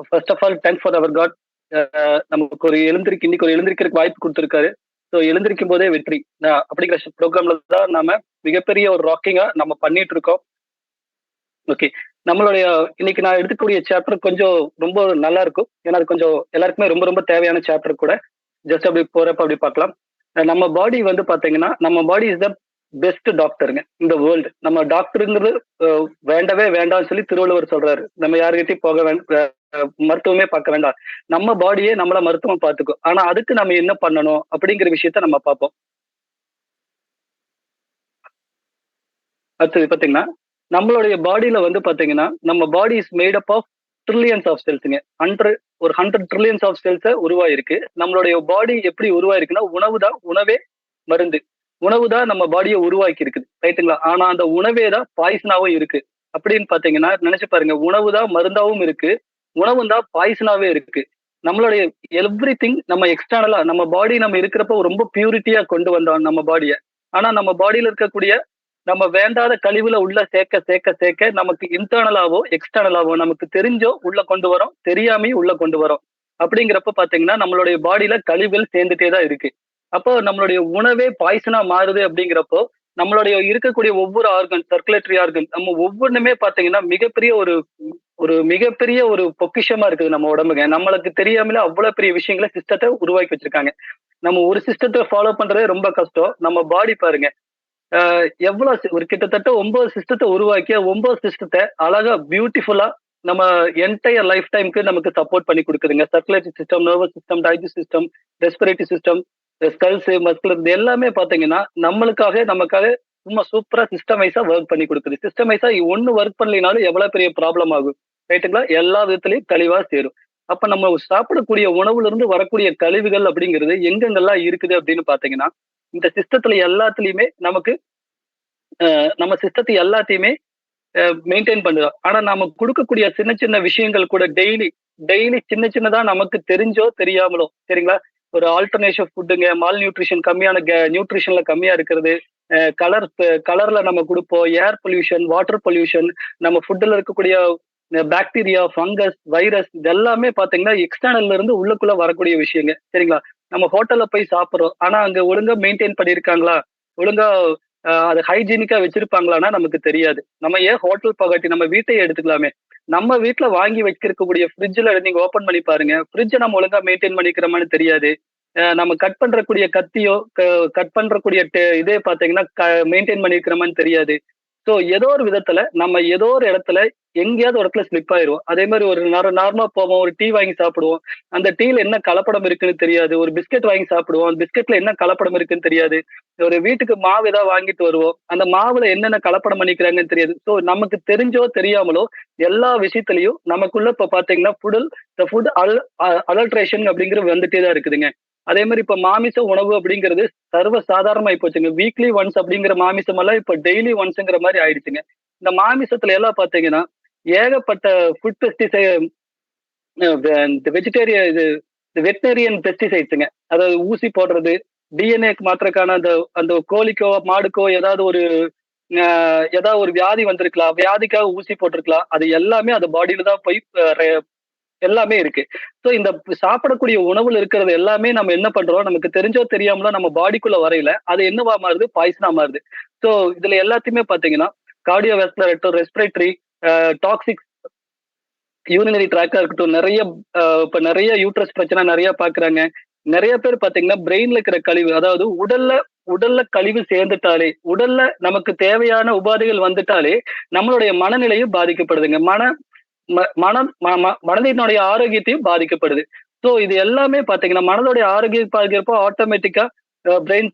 First of all thanks for our God. நமக்கு ஒரு இன்னைக்கு ஒரு எழுந்திருக்கிறதுக்கு வாய்ப்பு கொடுத்துருக்காரு. ஸோ எழுந்திருக்கும் போதே வெற்றி அப்படிங்கிற ப்ரோக்ராம்ல தான் நாம மிகப்பெரிய ஒரு ராக்கிங்கா நம்ம பண்ணிட்டு இருக்கோம். ஓகே, நம்மளுடைய இன்னைக்கு நான் எடுத்துக்கூடிய சாப்டர் கொஞ்சம் ரொம்ப நல்லா இருக்கும். ஏன்னா அது கொஞ்சம் எல்லாருக்குமே ரொம்ப ரொம்ப தேவையான சாப்டர் கூட. ஜஸ்ட் அப்படி போறப்ப அப்படி பார்க்கலாம். நம்ம பாடி வந்து பாத்தீங்கன்னா, நம்ம பாடி இஸ் த பெஸ்ட் டாக்டருங்க இந்த வேர்ல்டு. நம்ம டாக்டருங்கிறது வேண்டவே வேண்டாம்னு சொல்லி திருவள்ளுவர் சொல்றாரு. நம்ம யாருக்கிட்டையும் போக மருத்துவமே பார்க்க வேண்டாம். நம்ம பாடியே நம்மள மருத்துவம் பார்த்துக்கும். ஆனா அதுக்கு நம்ம என்ன பண்ணணும் அப்படிங்கிற விஷயத்த நம்ம பார்ப்போம். அடுத்தது பாத்தீங்கன்னா, நம்மளுடைய பாடியில வந்து பாத்தீங்கன்னா, நம்ம body is made up of trillions of செல்ஸுங்க. ஒரு 100 ட்ரில்லியன்ஸ் ஆஃப் செல்ஸ உருவாயிருக்கு. நம்மளுடைய பாடி எப்படி உருவாயிருக்குன்னா, உணவே மருந்து. உணவு தான் நம்ம பாடியை உருவாக்கி இருக்குது. ரைட்டுங்களா? ஆனா அந்த உணவே தான் பாய்சனாவும் இருக்கு. அப்படின்னு பாத்தீங்கன்னா, நினைச்சு பாருங்க. உணவு தான் மருந்தாவும் இருக்கு. உணவும் தான் பாய்சனாவே இருக்கு. நம்மளுடைய எவ்ரிதிங் நம்ம எக்ஸ்டர்னலா நம்ம பாடி நம்ம இருக்கிறப்ப ரொம்ப பியூரிட்டியா கொண்டு வந்தோம் நம்ம பாடிய. ஆனா நம்ம பாடியில இருக்கக்கூடிய நம்ம வேண்டாத கழிவுல உள்ள சேர்க்க சேர்க்க சேர்க்க நமக்கு இன்டர்னலாவோ எக்ஸ்டர்னலாவோ நமக்கு தெரிஞ்சோ உள்ள கொண்டு வரோம், தெரியாமையும் உள்ள கொண்டு வரோம். அப்படிங்கிறப்ப பாத்தீங்கன்னா நம்மளுடைய பாடியில கழிவுகள் சேர்ந்துட்டே தான் இருக்கு. அப்போ நம்மளுடைய உணவே பாய்சனா மாறுது அப்படிங்கிறப்போ நம்மளுடைய இருக்கக்கூடிய ஒவ்வொரு ஆர்கன், சர்க்குலேட்டரி ஆர்கன், நம்ம ஒவ்வொன்றுமே பாத்தீங்கன்னா மிகப்பெரிய ஒரு ஒரு மிகப்பெரிய ஒரு பொக்கிஷமா இருக்குது நம்ம உடம்புங்க. நம்மளுக்கு தெரியாமலே அவ்வளவு பெரிய விஷயங்களை சிஸ்டத்தை உருவாக்கி வச்சிருக்காங்க. நம்ம ஒரு சிஸ்டத்தை ஃபாலோ பண்றதே ரொம்ப கஷ்டம். நம்ம பாடி பாருங்க. எவ்வளவு ஒரு கிட்டத்தட்ட 9 சிஸ்டத்தை உருவாக்கி 9 சிஸ்டத்தை அழகா பியூட்டிஃபுல்லா நம்ம என்டையர் லைஃப் டைம்க்கு நமக்கு சப்போர்ட் பண்ணி கொடுக்குதுங்க. Circulatory system, nervous system, digest system, respiratory system, skulls, muscular, இது எல்லாமே பாத்தீங்கன்னா நமக்காக சும்மா சூப்பரா சிஸ்டம் வைஸா ஒர்க் பண்ணி கொடுக்குது. சிஸ்டம் வைஸா ஒண்ணு ஒர்க் பண்ணலினாலும் எவ்வளவு பெரிய ப்ராப்ளம் ஆகும். ரைட்டுங்களா? எல்லா விதத்திலையும் கழிவா சேரும். அப்ப நம்ம சாப்பிடக்கூடிய உணவுல இருந்து வரக்கூடிய கழிவுகள் அப்படிங்கிறது எங்கெங்கெல்லாம் இருக்குது அப்படின்னு பாத்தீங்கன்னா, இந்த சிஸ்டத்துல எல்லாத்துலயுமே நமக்கு நம்ம சிஸ்டத்தை எல்லாத்தையுமே மெயின்டைன் பண்ணுறோம். ஆனா நாம கொடுக்கக்கூடிய சின்ன சின்ன விஷயங்கள் கூட டெய்லி டெய்லி சின்ன சின்னதா நமக்கு தெரிஞ்சோ தெரியாமலோ, சரிங்களா? ஒரு ஆல்டர்னேட்டிவ் ஃபுட்டுங்க, மால் நியூட்ரிஷன் கம்மியான நியூட்ரிஷன்ல கம்மியா இருக்கிறது, கலர்ல நம்ம கொடுப்போம், ஏர் பொல்யூஷன், வாட்டர் பொல்யூஷன், நம்ம ஃபுட்ல இருக்கக்கூடிய பாக்டீரியா, ஃபங்கஸ், வைரஸ், இது எல்லாமே பாத்தீங்கன்னா எக்ஸ்டர்னல்ல இருந்து உள்ளுக்குள்ள வரக்கூடிய விஷயங்க. சரிங்களா? நம்ம ஹோட்டல்ல போய் சாப்பிடுறோம். ஆனா அங்க ஒழுங்கா மெயின்டைன் பண்ணியிருக்காங்களா? ஒழுங்கா அது ஹைஜீனிக்கா வச்சிருப்பாங்களான்னா நமக்கு தெரியாது. நம்ம ஏன் ஹோட்டல் போகாட்டி நம்ம வீட்டையே எடுத்துக்கலாமே. நம்ம வீட்ல வாங்கி வைக்கக்கூடிய ஃப்ரிட்ஜ்ல நீங்க ஓப்பன் பண்ணி பாருங்க. ஃப்ரிட்ஜ நம்ம ஒழுங்கா மெயின்டெயின் பண்ணிக்கிறோமான்னு தெரியாது. நம்ம கட் பண்றக்கூடிய கத்தியோ, கட் பண்றக்கூடிய இதே பார்த்தீங்கன்னா மெயின்டெயின் பண்ணியிருக்கிறோமான்னு தெரியாது. ஸோ ஏதோ ஒரு விதத்துல நம்ம ஏதோ ஒரு இடத்துல எங்கேயாவது ஒரு இடத்துல ஸ்லிப் ஆயிருவோம். அதே மாதிரி ஒரு நார்மலா போவோம். ஒரு டீ வாங்கி சாப்பிடுவோம். அந்த டீல என்ன கலப்படம் இருக்குன்னு தெரியாது. ஒரு பிஸ்கட் வாங்கி சாப்பிடுவோம். அந்த பிஸ்கட்ல என்ன கலப்படம் இருக்குன்னு தெரியாது. ஒரு வீட்டுக்கு மாவு ஏதாவது வாங்கிட்டு வருவோம். அந்த மாவுல என்னென்ன கலப்படம் பண்ணிக்கிறாங்கன்னு தெரியாது. ஸோ நமக்கு தெரிஞ்சோ தெரியாமலோ எல்லா விஷயத்திலையும் நமக்குள்ள இப்ப பாத்தீங்கன்னா ஃபுட் அடல்ட்ரேஷன் அப்படிங்கிறது வந்துட்டே தான் இருக்குதுங்க. அதே மாதிரி இப்ப மாமிச உணவு அப்படிங்கிறது சர்வ சாதாரணமாயி போச்சுங்க. வீக்லி ஒன்ஸ் அப்படிங்கிற மாமிசம் எல்லாம் இப்ப டெய்லி ஒன்ஸ்ங்கிற மாதிரி ஆயிடுச்சுங்க. இந்த மாமிசத்துல எல்லாம் பாத்தீங்கன்னா ஏகப்பட்ட ஃபுட் பெஸ்டிசைட், வெஜிடேரியன் இது வெட்டினரியன் பெஸ்டிசைட்ஸுங்க. அதாவது ஊசி போடுறது, டிஎன்ஏக்கு மாத்திரக்கான அந்த அந்த கோழிக்கோ மாடுக்கோ ஏதாவது ஒரு வியாதி வந்திருக்கலாம், வியாதிக்காக ஊசி போட்டிருக்கலாம். அது எல்லாமே அது பாடியில தான் போய் எல்லாமே இருக்கு. ஸோ இந்த சாப்பிடக்கூடிய உணவுல இருக்கிறது எல்லாமே நம்ம என்ன பண்றோம், நமக்கு தெரிஞ்சோ தெரியாமலோ நம்ம பாடிக்குள்ள வரையில அது என்னவா மாறுது, பாய்சனா மாறுது. ஸோ இதுல எல்லாத்தையுமே பாத்தீங்கன்னா கார்டியோவாஸ்குலர், ரெஸ்பிரேட்டரி, டாக்ஸிக், யூரினரி ட்ராக்கா இருக்கட்டும், இப்ப நிறைய யூட்ரஸ் பிரச்சனை நிறைய பாக்குறாங்க. நிறைய பேர் பாத்தீங்கன்னா பிரெயின்ல இருக்கிற கழிவு, அதாவது உடல்ல கழிவு சேர்ந்துட்டாலே, உடல்ல நமக்கு தேவையான உபாதைகள் வந்துட்டாலே நம்மளுடைய மனநிலையும் பாதிக்கப்படுதுங்க. மனதினுடைய ஆரோக்கியத்தையும் பாதிக்கப்படுது. சோ இது எல்லாமே பாத்தீங்கன்னா மனதோடைய ஆரோக்கியம் பாதிக்கிறப்போ ஆட்டோமேட்டிக்கா பிரெயின்,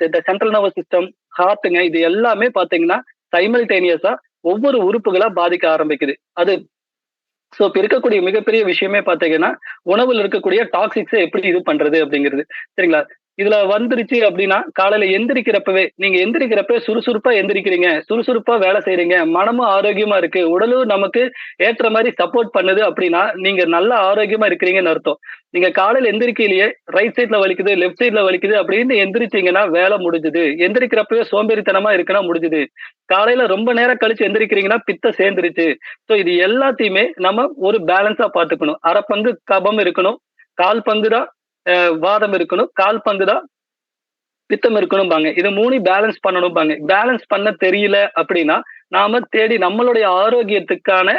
இந்த சென்ட்ரல் நர்வஸ் சிஸ்டம், ஹார்ட்டுங்க, இது எல்லாமே பாத்தீங்கன்னா சைமல்டேனியஸா ஒவ்வொரு உறுப்புகளா பாதிக்க ஆரம்பிக்குது. அது சோ இப்ப இருக்கக்கூடிய மிகப்பெரிய விஷயமே பாத்தீங்கன்னா உணவுல இருக்கக்கூடிய டாக்ஸிக்ஸை எப்படி இது பண்றது அப்படிங்கிறது. சரிங்களா? இதுல வந்துருச்சு அப்படின்னா, காலையில எந்திரிக்கிறப்பவே நீங்க எந்திரிக்கிறப்ப சுறுசுறுப்பா எந்திரிக்கிறீங்க. சுறுசுறுப்பா வேலை செய்றீங்க. மனமும் ஆரோக்கியமா இருக்கு. உடலும் நமக்கு ஏற்ற மாரி சப்போர்ட் பண்ணுது அப்படின்னா, நீங்க நல்ல ஆரோக்கியமா இருக்கிறீங்கன்னு அர்த்தம். நீங்க காலையில எந்திரிக்கையிலேயே ரைட் சைட்ல வலிக்குது, லெஃப்ட் சைட்ல வலிக்குது அப்படின்னு எந்திரிச்சீங்கன்னா வேலை முடிஞ்சுது. எந்திரிக்கிறப்பவே சோம்பேறித்தனமா இருக்குன்னா முடிஞ்சுது. காலையில ரொம்ப நேரம் கழிச்சு எந்திரிக்கிறீங்கன்னா பித்தம் சேர்ந்துருச்சு. சோ இது எல்லாத்தையுமே நம்ம ஒரு பேலன்ஸா பார்த்துக்கணும். அரை பங்கு கபம் இருக்கணும். கால் பங்கு தான் வாதம் இருக்கணும். கால் பங்கு தான் பித்தம் இருக்கணும்பாங்க. இது 3யும் பேலன்ஸ் பண்ணணும்பாங்க. பேலன்ஸ் பண்ண தெரியல அப்படின்னா, நாம தேடி நம்மளுடைய ஆரோக்கியத்துக்கான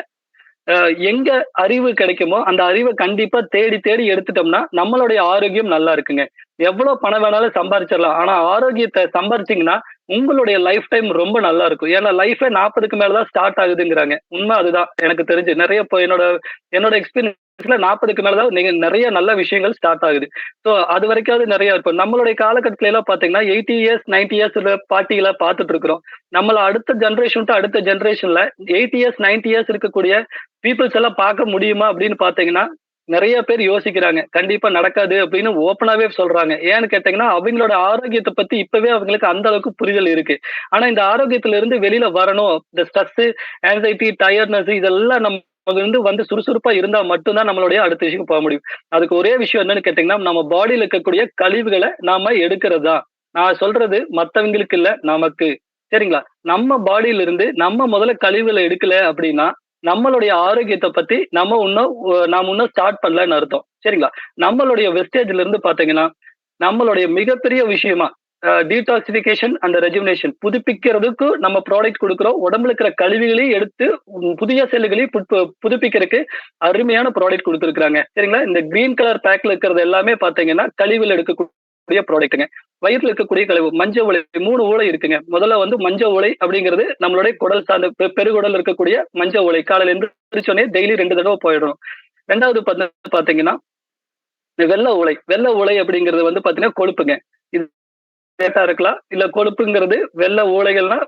எங்க அறிவு கிடைக்குமோ, அந்த அறிவ கண்டிப்பா தேடி தேடி எடுத்துட்டோம்னா, நம்மளுடைய ஆரோக்கியம் நல்லா இருக்குங்க. எவ்வளோ பணம் வேணாலும் சம்பாரிச்சிடலாம். ஆனா ஆரோக்கியத்த சம்பாரிச்சீங்கன்னா, உங்களுடைய லைஃப் டைம் ரொம்ப நல்லா இருக்கும். ஏன்னா லைஃபே 40க்கு மேல தான் ஸ்டார்ட் ஆகுதுங்கிறாங்க. உண்ம அதுதான் எனக்கு தெரிஞ்சு. நெறைய இப்போ என்னோட என்னோட எக்ஸ்பீரியன்ஸ்ல 40க்கு மேல தான் நெறைய நல்ல விஷயங்கள் ஸ்டார்ட் ஆகுது. ஸோ அதுவரைக்காவது நெறைய இருக்கும். நம்மளுடைய காலகட்டத்துல எல்லாம் பார்த்தீங்கன்னா, 80 இயர்ஸ், 90 இயர்ஸ் பாட்டிகள பார்த்துட்டு இருக்கிறோம். நம்மள அடுத்த ஜெனரேஷன் டூ அடுத்த ஜெனரேஷன்ல 80 இயர்ஸ், 90 இயர்ஸ் இருக்கக்கூடிய பீப்பிள்ஸ் எல்லாம் பார்க்க முடியுமா அப்படின்னு பார்த்தீங்கன்னா, நெறைய பேர் யோசிக்கிறாங்க. கண்டிப்பா நடக்காது அப்படின்னு ஓப்பனாவே சொல்றாங்க. ஏன்னு கேட்டீங்கன்னா, அவங்களோட ஆரோக்கியத்த பத்தி இப்பவே அவங்களுக்கு அந்த அளவுக்கு புரிதல் இருக்கு. ஆனா இந்த ஆரோக்கியத்துல இருந்து வெளியில வரணும். இந்த ஸ்ட்ரெஸ், ஆங்ஸைட்டி, டயர்ட்னஸ் இதெல்லாம் வந்து சுறுசுறுப்பா இருந்தா மட்டும் தான் நம்மளுடைய அடுத்த விஷயத்துக்கு போக முடியும். அதுக்கு ஒரே விஷயம் என்னன்னு கேட்டீங்கன்னா, நம்ம பாடியில இருக்கக்கூடிய கழிவுகள நாம எடுக்கிறது தான். நான் சொல்றது மத்தவங்களுக்கு இல்ல, நமக்கு. சரிங்களா? நம்ம பாடியில இருந்து நம்ம முதல்ல கழிவுகள எடுக்கல அப்படின்னா, நம்மளுடைய ஆரோக்கியத்த பத்தி நாம இன்னும் ஸ்டார்ட் பண்ணலன்னு அர்த்தம். சரிங்களா? நம்மளுடைய வெஸ்டேஜ்ல இருந்து பார்த்தீங்கன்னா, நம்மளுடைய மிகப்பெரிய விஷயமா டீடாக்சிஃபிகேஷன் அண்ட் ரெஜுவினேஷன் புதுப்பிக்கிறதுக்கு நம்ம ப்ராடக்ட் குடுக்குறோம். உடம்புல இருக்கிற கழிவுகளையும் எடுத்து புதிய செல்லுகளையும் புதுப்பிக்கிறதுக்கு அருமையான ப்ராடக்ட் குடுத்திருக்காங்க. சரிங்களா? இந்த கிரீன் கலர் பேக்ல இருக்கிறது எல்லாமே பார்த்தீங்கன்னா, கழிவுல எடுக்கக்கூடிய ப்ராடக்ட்ங்க. வயித்துல இருக்கக்கூடிய கழிவு, மஞ்ச உலை 3 உலை இருக்குங்க. முதல்ல வந்து மஞ்ச உலை அப்படிங்கிறது நம்மளுடைய குடல் சார்ந்த பெருகுடல்ல இருக்கக்கூடிய மஞ்ச உலை. காலையில எந்திரிச்ச உடனே டெய்லி 2 தடவ போயிடணும். 2வது பார்த்தீங்கன்னா, வெள்ள உலை. வெள்ள உலை அப்படிங்கிறது வந்து பார்த்தீங்கன்னா கொழுப்புங்க. இது ஃபேட்டா இருக்கலாம். இல்ல கொழுப்புங்கிறது வெள்ள ஊளைகள்னா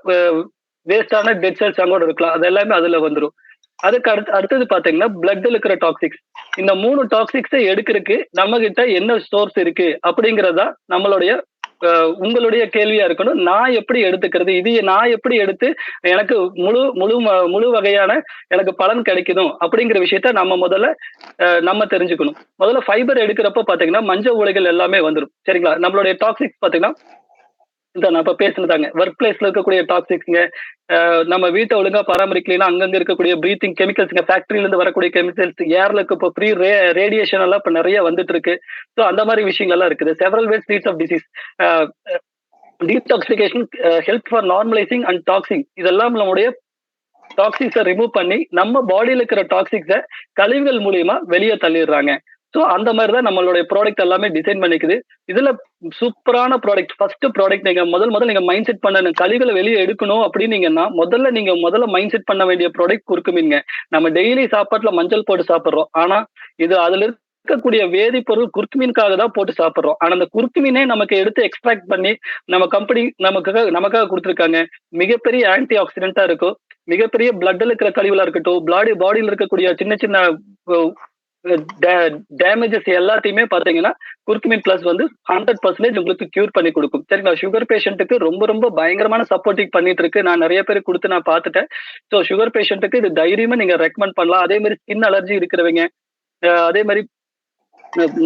வேஸ்டான டெட் செல்ஸ் கூட இருக்கலாம். அது எல்லாமே அதுல வந்துரும். அதுக்கு அடுத்தது பார்த்தீங்கன்னா, பிளட்ல இருக்கிற டாக்ஸிக்ஸ். இந்த 3 டாக்ஸிக்ஸ எடுக்கறக்கு நம்மகிட்ட என்ன சோர்ஸ் இருக்கு அப்படிங்கிறது தான் நம்மளுடைய உங்களுடைய கேள்வியா இருக்கணும். நான் எப்படி எடுத்துக்கிறது? இது நான் எப்படி எடுத்து எனக்கு முழு முழு முழு வகையான எனக்கு பலன் கிடைக்கணும் அப்படிங்கிற விஷயத்த நம்ம முதல்ல நம்ம தெரிஞ்சுக்கணும். முதல்ல ஃபைபர் எடுக்கிறப்ப பார்த்தீங்கன்னா, மஞ்ச உலைகள் எல்லாமே வந்துரும். சரிங்களா? நம்மளுடைய டாக்ஸிக்ஸ் பார்த்தீங்கன்னா இந்த நான் இப்ப பேசுனதாங்க. ஒர்க் பிளேஸ்ல இருக்கக்கூடிய டாக்ஸிக்ஸ்ங்க, நம்ம வீட்ட ஒழுங்கா பராமரிக்கலைன்னா, அங்கங்க இருக்கக்கூடிய பிரீத்திங் கெமிக்கல்ஸ்ங்க, ஃபேக்டரில இருந்து வரக்கூடிய கெமிக்கல்ஸ், ஏர்ல இருக்க இப்போ ஃப்ரீ ரேடியேஷன் எல்லாம் இப்ப நெறைய வந்துட்டு இருக்கு. சோ அந்த மாரி விஷயங்கள் எல்லாம் இருக்குது. Several ways leads of disease. A detoxification help for normalizing and toxing இதெல்லாம் நம்முடைய டாக்ஸிக்ஸ ரிமூவ் பண்ணி, நம்ம பாடியில இருக்கிற டாக்ஸிக்ஸ கழிவுகள் மூலியமா வெளிய தள்ளிடுறாங்க. சோ அந்த மாரி தான் நம்மளுடைய ப்ராடக்ட் எல்லாமே டிசைன் பண்ணிக்குது. இதுல சூப்பரான ப்ராடக்ட் ஃபர்ஸ்ட் ப்ராடக்ட் நீங்க முதல் நீங்க மைண்ட் செட் பண்ணணும். கழிவுகள வெளிய எடுக்கணும் அப்டின்னீங்கன்னா, முதல்ல மைண்ட் செட் பண்ண வேண்டிய ப்ராடக்ட் குறுக்குமீன்ங்க. நம்ம டெய்லி சாப்பாட்டுல மஞ்சள் போட்டு சாப்பிடுறோம். ஆனா, இது அதுல இருக்கக்கூடிய வேதிப்பொருள் குர்குமீனுக்காக தான் போட்டு சாப்பிடுறோம். ஆனா அந்த குர்குமீனே நமக்கு எடுத்து எக்ஸ்ட்ராக்ட் பண்ணி நம்ம கம்பெனி நமக்காக குடுத்திருக்காங்க. மிகப்பெரிய ஆன்டி ஆக்ஸிடென்ட்டா இருக்கும். மிகப்பெரிய பிளட்ல இருக்கிற கழிவுகளா இருக்கட்டும், பாடியில இருக்கக்கூடிய சின்ன சின்ன டேமேஜஸ் எல்லாத்தையுமே பாத்தீங்கன்னா குர்குமின் பிளஸ் வந்து 100% உங்களுக்கு கியூர் பண்ணி கொடுக்கும். சரிங்களா? சுகர் பேஷண்ட்டுக்கு ரொம்ப ரொம்ப பயங்கரமான சப்போர்ட்டிங் பண்ணிட்டு இருக்கு. நான் நிறைய பேருக்கு கொடுத்து நான் பார்த்துட்டேன். ஸோ சுகர் பேஷண்ட்டுக்கு இது தைரியமா நீங்க ரெக்கமெண்ட் பண்ணலாம். அதே மாதிரி ஸ்கின் அலர்ஜி இருக்கிறவங்க, அதே மாதிரி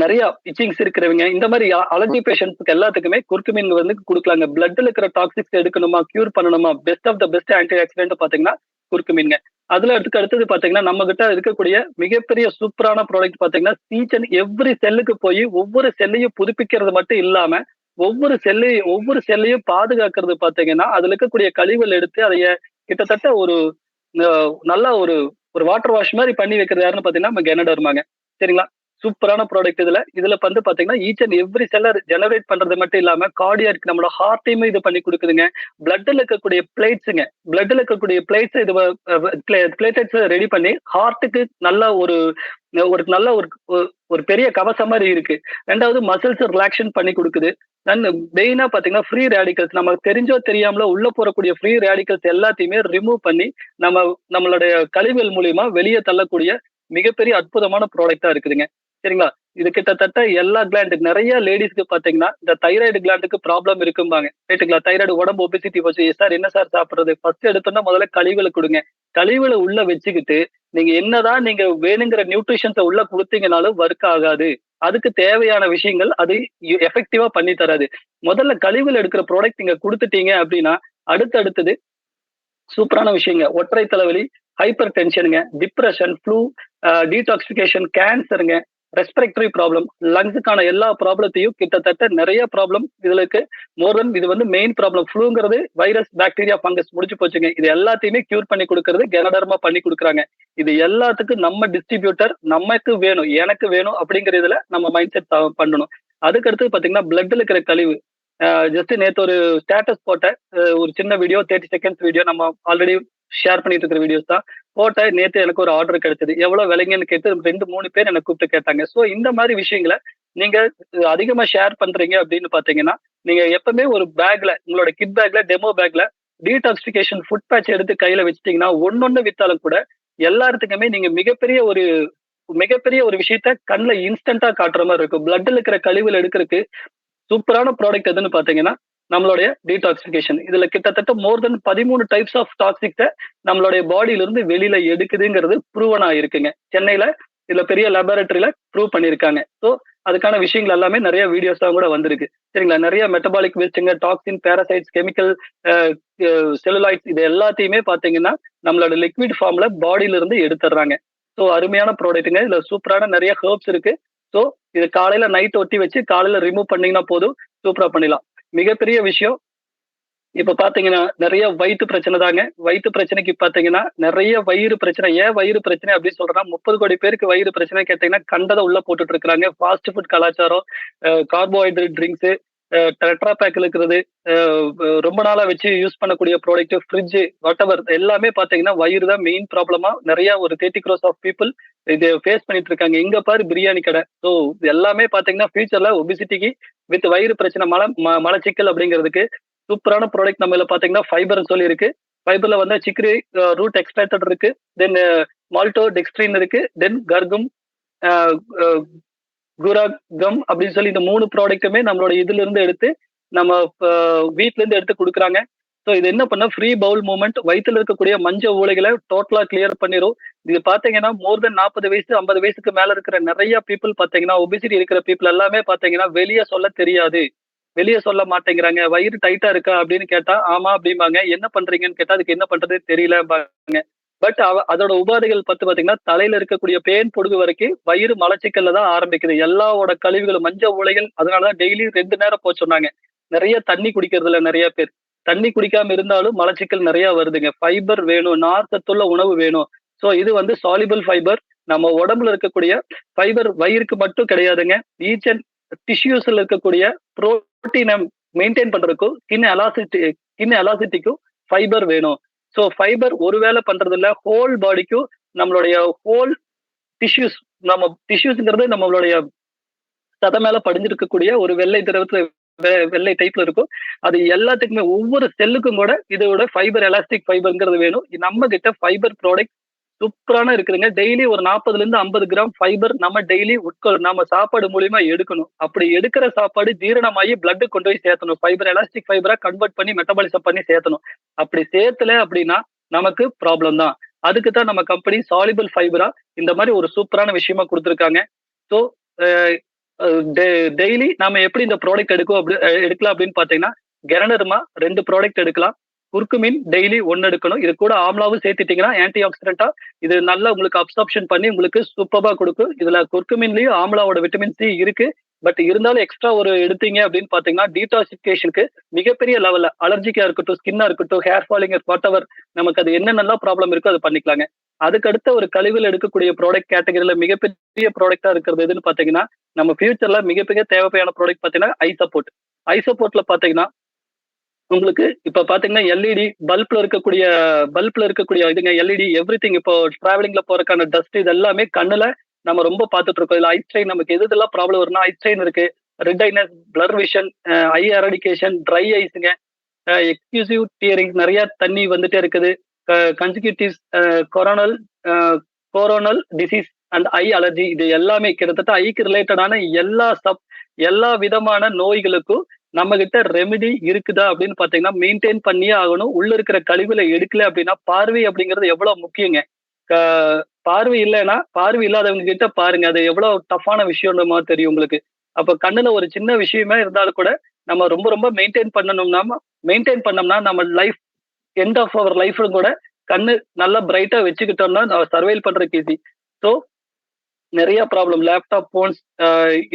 நிறைய இச்சிங்ஸ் இருக்கிறவங்க, இந்த மாதிரி அலர்ஜி பேஷண்ட்ஸ்க்கு எல்லாத்துக்குமே குர்குமின் வந்து கொடுக்கலாங்க. பிளட்ல இருக்கிற டாக்ஸிக்ஸ் எடுக்கணுமா, கியூர் பண்ணணுமா, best of the best antioxidant பாத்தீங்கன்னா குர்குமின்ங்க. அதுல அடுத்தது பாத்தீங்கன்னா நம்ம கிட்ட இருக்கக்கூடிய மிகப்பெரிய சூப்பரான ப்ராடக்ட் பாத்தீங்கன்னா ஈச் அண்ட் எவ்ரி செல்லுக்கு போய் ஒவ்வொரு செல்லையும் புதுப்பிக்கிறது மட்டும் இல்லாம ஒவ்வொரு செல்லையும் பாதுகாக்கிறது பாத்தீங்கன்னா அதுல இருக்கக்கூடிய கழிவுகள் எடுத்து அதைய கிட்டத்தட்ட ஒரு நல்ல ஒரு ஒரு வாட்டர் வாஷ் மாதிரி பண்ணி வைக்கிறது யாருன்னு பாத்தீங்கன்னா நம்ம கெனடர்மாங்க. சரிங்களா? சூப்பரான ப்ராடக்ட் இதுல வந்து பாத்தீங்கன்னா each and every seller generate பண்றது மட்டும் இல்லாம கார்டியாக் நம்மளோட ஹார்ட்டையுமே இது பண்ணி கொடுக்குதுங்க. பிளட்ல இருக்கக்கூடிய பிளேட்ஸ் இது பிளேட்டட்ஸ் ரெடி பண்ணி ஹார்ட்டுக்கு நல்ல ஒரு ஒரு நல்ல ஒரு ஒரு பெரிய கவசம் மாதிரி இருக்கு. 2வது மசில்ஸ் ரிலாக்ஷன் பண்ணி கொடுக்குது. மெயினா பாத்தீங்கன்னா ஃப்ரீ ரேடிக்கல்ஸ் நமக்கு தெரிஞ்சோ தெரியாமலோ உள்ள போறக்கூடிய ஃப்ரீ ரேடிக்கல்ஸ் எல்லாத்தையுமே ரிமூவ் பண்ணி நம்மளுடைய கழிவுகள் மூலியமா வெளியே தள்ளக்கூடிய மிகப்பெரிய அற்புதமான ப்ராடக்டா இருக்குதுங்க. சரிங்களா? இது கிட்டத்தட்ட எல்லா கிளாண்ட் நிறைய லேடிஸ்க்கு பாத்தீங்கன்னா இந்த தைராய்டு கிளாண்டுக்கு ப்ராப்ளம் இருக்கும்பாங்க. ரைட்டுங்களா? தைராய்டு உடம்பு ஒபிசிட்டி போச்சு. சார் என்ன சார் சாப்பிடுறது? ஃபர்ஸ்ட் எடுத்தோம்னா முதல்ல கழிவுல கொடுங்க. கழிவுல உள்ள வச்சுக்கிட்டு நீங்க என்னதான் நீங்க வேணுங்கிற நியூட்ரிஷன்ஸ உள்ள குடுத்தீங்கனாலும் ஒர்க் ஆகாது. அதுக்கு தேவையான விஷயங்கள் அது எஃபெக்டிவா பண்ணி தராது. முதல்ல கழிவுல எடுக்கிற ப்ராடக்ட் நீங்க குடுத்துட்டீங்க அப்படின்னா, அடுத்தது சூப்பரான விஷயங்க. ஒற்றை தலைவலி, ஹைப்பர் டென்ஷனுங்க, டிப்ரஷன், ஃப்ளூ, டீடாக்சிஃபிகேஷன், கேன்சருங்க, ரெஸ்பிரேட்டரி ப்ராப்ளம், லங்ஸுக்கான எல்லா ப்ராப்ளத்தையும் கிட்டத்தட்ட நெறைய ப்ராப்ளம் இதுல இருக்கு. மோர் தென் இது வந்து மெயின் ப்ராப்ளம். ஃப்ளூங்கிறது வைரஸ், பாக்டீரியா, ஃபங்கஸ் முடிஞ்சு போச்சுங்க. இது எல்லாத்தையுமே கியூர் பண்ணி குடுக்குறது கெனடர்மா பண்ணி குடுக்குறாங்க. இது எல்லாத்துக்கும் நம்ம டிஸ்ட்ரிபியூட்டர் நமக்கு வேணும், எனக்கு வேணும் அப்படிங்கிற இதுல நம்ம மைண்ட் செட் பண்ணணும். அதுக்கு அடுத்தது பாத்தீங்கன்னா, பிளட்ல இருக்கிற கழிவு. ஜஸ்ட் நேத்து ஒரு ஸ்டேட்டஸ் போட்டேன். ஒரு சின்ன வீடியோ 30 செகண்ட்ஸ் வீடியோ நம்ம ஆல்ரெடி ஷேர் பண்ணிட்டு இருக்கிற வீடியோஸ் தான். போட்டேன். நேத்து எனக்கு ஒரு ஆர்டர் கிடைச்சது. எவ்வளவு விலைங்கன்னு கேட்டு 2, 3 பேர் என்ன கூப்பிட்டு கேட்டாங்க. சோ இந்த மாரி விஷயங்கள நீங்க அதிகமா ஷேர் பண்றீங்க அப்படின்னு பார்த்தீங்கன்னா, நீங்க எப்பவுமே ஒரு பேக்ல உங்களோட கிட் பேக்ல, டெமோ பேக்ல டீடாக்சிஃபிகேஷன் ஃபுட் பேட்ச் எடுத்து கையில வச்சுட்டீங்கன்னா, ஒண்ணொண்ணு வித்தாலும் கூட எல்லாத்துக்குமே நீங்க மிகப்பெரிய ஒரு விஷயத்த கண்ல இன்ஸ்டன்ட்டா காட்டுற மாரி இருக்கும். பிளட்ல இருக்கிற கழிவுகள எடுக்கிறதுக்கு சூப்பரான ப்ராடக்ட் எதுன்னு பாத்தீங்கன்னா, நம்மளுடைய டீடாக்சிஃபிகேஷன். இதுல கிட்டத்தட்ட மோர் தென் 13 டைப்ஸ் ஆஃப் டாக்ஸிக்ஸ நம்மளுடைய பாடியில இருந்து வெளியில எடுக்குதுங்கிறது ப்ரூவன் ஆயிருக்குங்க. சென்னையில இதுல பெரிய லேபரேட்டரில ப்ரூவ் பண்ணியிருக்காங்க. சோ அதுக்கான விஷயங்கள் எல்லாமே நெறைய வீடியோஸா கூட வந்திருக்கு. சரிங்களா? நெறைய மெட்டபாலிக் வேஸ்ட்ங்க, டாக்ஸின், பாராசைட்ஸ், கெமிக்கல், அ அ செல்லுலாய்ட்ஸ் இது எல்லாத்தையுமே பாத்தீங்கன்னா, நம்மளோட லிக்விட் ஃபார்ம்ல பாடியில இருந்து எடுத்துடுறாங்க. சோ அருமையான ப்ராடக்ட்ங்க. இதுல சூப்பரான நெறைய ஹெர்ப்ஸ் இருக்கு. சோ இது காலையில நைட் ஒட்டி வச்சு காலையில ரிமூவ் பண்ணீங்கன்னா போதும். சூப்பரா பண்ணிடலாம். மிகப்பெரிய விஷயம் இப்ப பாத்தீங்கன்னா, நெறைய வயித்து பிரச்சனை தாங்க. வயித்து பிரச்சனைக்கு பாத்தீங்கன்னா, நெறைய வயிறு பிரச்சனை. ஏன் வயிறு பிரச்சனை அப்படின்னு சொல்றேன்னா, 30,00,00,000 பேருக்கு வயிறு பிரச்சனை கேட்டீங்கன்னா, கண்டத உள்ள போட்டுட்டு இருக்கிறாங்க. ஃபாஸ்ட் ஃபுட் கலாச்சாரம், கார்போஹைட்ரேட் ட்ரிங்க்ஸு, டெட்ரா பேக்ல இருக்கிறது, அ ரொம்ப நாளா வச்சு யூஸ் பண்ணக்கூடிய ப்ராடக்ட், ஃப்ரிட்ஜ் வாட்டெவர் எல்லாமே பாத்தீங்கன்னா, வயிறு தான் மெயின் ப்ராப்ளமா நெறைய ஒரு 30 க்ரோர்ஸ் ஆஃப் பீப்பிள் இது ஃபேஸ் பண்ணிட்டு இருக்காங்க. எங்க பாரு பிரியாணி கடை. ஸோ எல்லாமே பாத்தீங்கன்னா, ஃபியூச்சர்ல ஒபிசிட்டிக்கு வித் வயிறு பிரச்சனை, மலச்சிக்கல் அப்படிங்கிறதுக்கு சூப்பரான ப்ராடக்ட் நம்ம இதுல பாத்தீங்கன்னா ஃபைபர்ன்னு சொல்லி இருக்கு. ஃபைபர்ல வந்து சிக்ரி ரூட் எக்ஸ்ட்ராக்டட் இருக்கு. தென் மால்டோ டெக்ஸ்ட்ரின் இருக்கு. தென் கர்கும், அ அ குராகம் அப்படின்னு சொல்லி இந்த 3 ப்ராடக்ட்டுமே நம்மளோட இதுல இருந்து எடுத்து நம்ம வீட்ல இருந்து எடுத்து குடுக்குறாங்க. ஸோ இது என்ன பண்ணா ஃப்ரீ பவுல் மூவ்மெண்ட் வயித்துல இருக்கக்கூடிய மஞ்ச ஊளைகள டோட்டலா கிளியர் பண்ணிரும். இது பாத்தீங்கன்னா மோர் தென் 40 வயசு, 50 வயசுக்கு மேல இருக்கிற நெறைய பீப்பிள் பாத்தீங்கன்னா, ஒபிசிட்டி இருக்கிற பீப்பிள் எல்லாமே பாத்தீங்கன்னா, வெளிய சொல்ல தெரியாது. வெளிய சொல்ல மாட்டேங்கிறாங்க. "வயிறு டைட்டா இருக்கா?" அப்படின்னு கேட்டா, "ஆமா" அப்படிம்பாங்க. "என்ன பண்றீங்கன்னு?" கேட்டா, "அதுக்கு என்ன பண்றதுன்னு தெரியலம்பாங்க." பட் அதோட உபாதைகள் பாத்தீங்கன்னா, தலையில இருக்கக்கூடிய பேன் பொடுகு வரைக்கும் வயிறு மலச்சிக்கல்ல தான் ஆரம்பிக்குது. எல்லாவோட கழிவுகளும் மஞ்ச உளைகள் அதனால தான் டெய்லி 2 நேரம் சொன்னாங்க. நெறைய தண்ணி குடிக்கிறதில்ல நெறைய பேர். தண்ணி குடிக்காம இருந்தாலும் மலச்சிக்கல் நெறைய வருதுங்க. ஃபைபர் வேணும், நார் சத்துள்ள உணவு வேணும். சோ இது வந்து சால்யுபிள் ஃபைபர். நம்ம உடம்புல இருக்கக்கூடிய ஃபைபர் வயிறுக்கு மட்டும் கிடையாதுங்க. ஈச் அண்ட் டிஷ்யூஸ்ல இருக்கக்கூடிய புரோட்டீன மெயின்டெயின் பண்றதுக்கும், ஸ்கின் எலாஸ்டிசிட்டிக்கும் ஃபைபர் வேணும். சோ ஃபைபர் ஒரு வேள பண்றது இல்ல. ஹோல் பாடிக்கும் நம்மளுடைய ஹோல் டிஷ்யூஸ் நம்ம டிஷ்யூஸ்ங்கிறது நம்மளுடைய சத மேல படிஞ்சிருக்கக்கூடிய ஒரு வெள்ளை திரவத்துல வெள்ளை டைப்ல இருக்கும். அது எல்லாத்துக்குமே ஒவ்வொரு செல்லுக்கும் கூட இதோட ஃபைபர் எலாஸ்டிக் ஃபைபர்ங்கிறது வேணும். நம்ம கிட்ட ஃபைபர் ப்ராடக்ட் சூப்பரான இருக்குதுங்க. டெய்லி ஒரு 40லிருந்து 50 கிராம் ஃபைபர் நம்ம டெய்லி நம்ம சாப்பாடு மூலியமா எடுக்கணும். அப்படி எடுக்கிற சாப்பாடு ஜீரணமாயி பிளட் கொண்டு போய் சேர்த்தணும். ஃபைபர் எலாஸ்டிக் ஃபைபரா கன்வெர்ட் பண்ணி மெட்டபாலிசம் பண்ணி சேர்த்தணும். அப்படி சேர்த்தல அப்படின்னா நமக்கு ப்ராப்ளம் தான். அதுக்கு தான் நம்ம கம்பெனி சால்யுபிள் ஃபைபரா இந்த மாரி ஒரு சூப்பரான விஷயமா குடுத்திருக்காங்க. ஸோ அ அ டெ டெய்லி நாம எப்படி இந்த ப்ராடக்ட் எடுக்கலாம் அப்படின்னு பார்த்தீங்கன்னா, கெரனர்மா 2 ப்ராடக்ட் எடுக்கலாம். குர்குமின் டெய்லி 1 எடுக்கணும். இது கூட ஆம்லாவும் சேர்த்துட்டீங்கன்னா, ஆன்டி ஆக்ஸிடென்ட்டா இது நல்லா உங்களுக்கு அப்சார்ப்ஷன் பண்ணி உங்களுக்கு சூப்பர்பா குடுக்கும். இதுல குர்குமின்லயும் ஆம்லாவோட விட்டமின் சி இருக்கு. பட் இருந்தாலும் எக்ஸ்ட்ரா ஒரு எடுத்தீங்க அப்படின்னு பார்த்தீங்கன்னா, டீடாக்சிஃபிகேஷனுக்கு மிகப்பெரிய லெவல்ல அலர்ஜிக்கா இருக்கட்டும், ஸ்கின்னா இருக்கட்டும், ஹேர் ஃபாலிங் வாட்டெவர் நமக்கு அது என்னென்னலாம் ப்ராப்ளம் இருக்கோ அத பண்ணிக்கலாங்க. அதுக்கு அடுத்த ஒரு கழிவுல எடுக்கக்கூடிய ப்ராடக்ட் கேட்டகரில மிகப்பெரிய ப்ராடக்ட்டா இருக்கிறது எதுன்னு பார்த்தீங்கன்னா, நம்ம ஃபியூச்சர்ல மிகப்பெரிய தேவையான ப்ராடக்ட் பார்த்தீங்கன்னா, ஐ சப்போர்ட். ஐ சப்போர்ட்ல பார்த்தீங்கன்னா, உங்களுக்கு இப்ப பார்த்தீங்கன்னா, பல்ப்ல இருக்கக்கூடிய இதுங்க எல்இடி எவ்ரிதிங் இப்போ டிராவலிங்ல போறதுக்கான டஸ்ட் இது எல்லாமே கண்ணுல நம்ம ரொம்ப பார்த்துட்டு இருக்கோம். இதுல ஐ ஸ்ட்ரெயின் நமக்கு எதெல்லாம் ப்ராப்ளம் வரும்னா, ஐ ஸ்ட்ரெயின் இருக்கு, ரெட் ஐனஸ், பிளர் விஷன், ஐ எரடிகேஷன், ட்ரை ஐஸ்ங்க, எக்ஸ்க்ளூசிவ் டியரிங் நெறைய தண்ணி வந்துட்டே இருக்குது. கன்சிக்யூட்டிவ்ஸ், coronal a coronal disease and eye allergy இது எல்லாமே கிட்டத்தட்ட ஐக்கு ரிலேட்டடான எல்லா விதமான நோய்களுக்கும் நம்ம கிட்ட ரெமெடி இருக்குதா அப்படின்னு பாத்தீங்கன்னா மெயின்டைன் பண்ணியே ஆகணும். உள்ள இருக்கிற கழிவுல எடுக்கல அப்படின்னா பார்வை அப்படிங்கிறது எவ்வளவு முக்கியங்க. பார்வை இல்லைன்னா பார்வை இல்லாதவங்க கிட்ட பாருங்க. அது எவ்வளவு டஃப்பான விஷயம்ன்ற மாதிரி தெரியும் உங்களுக்கு. அப்ப கண்ணுல ஒரு சின்ன விஷயமே இருந்தாலும் கூட நம்ம ரொம்ப ரொம்ப மெயின்டைன் பண்ணோம்னா நம்ம லைஃப் எண்ட் ஆஃப் அவர் லைஃப்ல கூட கண்ணு நல்லா பிரைட்டா வச்சுக்கிட்டோம்னா நம்ம சர்வைவ் பண்றதுக்கு ஈஸி. ஸோ நிறைய problem laptop phones,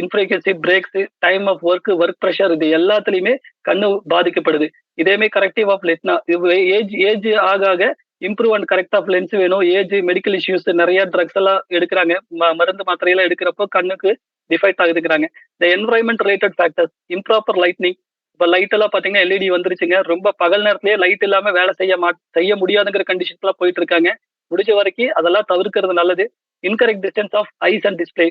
infrequency breaks, time of work pressure இது எல்லாத்துலயுமே கண்ணு பாதிக்கப்படுது. இதேமே கரெக்டிவ் ஆஃப் லெட்னா ஏஜ் ஏஜ் ஆக ஆக improve and correct of lens வேணும். ஏஜ் மெடிக்கல் இஷ்யூஸ் நிறைய ட்ரக்ஸ் எல்லாம் எடுக்கிறாங்க. மருந்து மாத்திரையெல்லாம் எடுக்கிறப்போ கண்ணுக்கு டிஃபெக்ட் ஆகுதுங்கிறாங்க. இந்த environment related factors, improper lightning. இப்ப லைட் எல்லாம் பாத்தீங்கன்னா எல்இடி வந்துருச்சுங்க. ரொம்ப பகல் நேரத்திலேயே லைட் இல்லாம வேலை செய்ய முடியாதுங்கிற கண்டிஷன்ஸ் எல்லாம் போயிட்டு இருக்காங்க. முடிஞ்ச வரைக்கும் அதெல்லாம் தவிர்க்கிறது நல்லது. Incorrect distance of eyes and display.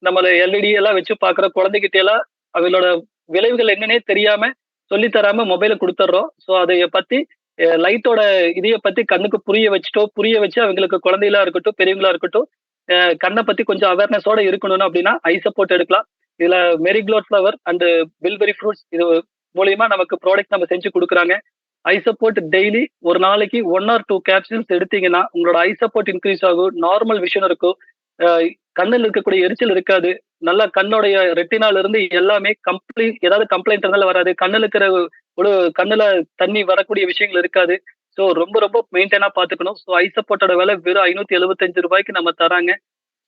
நம்மள எல்இடி எல்லாம் வச்சு பாக்குற குழந்தைகிட்ட எல்லாம் அவங்களோட விளைவுகள் என்னன்னே தெரியாம சொல்லி தராம மொபைல கொடுத்துட்றோம். ஸோ அதைய பத்தி லைட்டோட இதைய பத்தி கண்ணுக்கு புரிய வச்சு அவங்களுக்கு குழந்தைகளா இருக்கட்டும் பெரியவங்களா இருக்கட்டும் கண்ணை பத்தி கொஞ்சம் அவேர்னஸோட இருக்கணும் அப்படின்னா ஐ சப்போர்ட் எடுக்கலாம். இதுல மெரிக்ளோட் ஃபிளவர் அண்ட் பில்பெரி ஃப்ரூட்ஸ் இது மூலியமா நமக்கு ப்ராடக்ட் நம்ம செஞ்சு கொடுக்குறாங்க. ஐ சப்போர்ட் டெய்லி ஒரு நாளைக்கு 1 or 2 கேப்சூல்ஸ் எடுத்தீங்கன்னா உங்களோட ஐ சப்போர்ட் இன்க்ரீஸ் ஆகும். நார்மல் விஷன் இருக்கும். கண்ணில் இருக்கக்கூடிய எரிச்சல் இருக்காது. நல்லா கண்ணோடைய ரெட்டினால இருந்து எல்லாமே ஏதாவது கம்ப்ளைண்ட் இருந்தாலும் வராது. கண்ணுல இருக்கிற ஒரு கண்ணுல தண்ணி வரக்கூடிய விஷயங்கள் இருக்காது. ஸோ ரொம்ப ரொம்ப மெயின்டைனா பாத்துக்கணும். ஸோ ஐ சப்போர்ட்டோட விலை வெறும் ₹575 நம்ம தராங்க.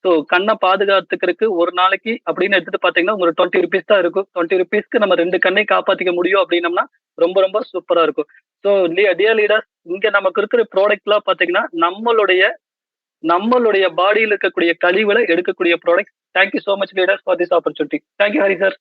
ஸோ கண்ணை பாதுகாத்துக்கிறதுக்கு ஒரு நாளைக்கு அப்படின்னு எடுத்துட்டு பாத்தீங்கன்னா உங்களுக்கு ₹20 தான் இருக்கும். ₹20க்கு நம்ம 2 கண்ணை காப்பாத்திக்க முடியும் அப்படின்னம்னா ரொம்ப ரொம்ப சூப்பரா இருக்கும். ஸோ டியர் லீடர்ஸ் இங்க நமக்கு இருக்கிற ப்ராடக்ட் எல்லாம் பாத்தீங்கன்னா நம்மளுடைய பாடியில் இருக்கக்கூடிய கழிவுகளை எடுக்கக்கூடிய product. Thank you so much leaders for this opportunity. Thank you Hari sir.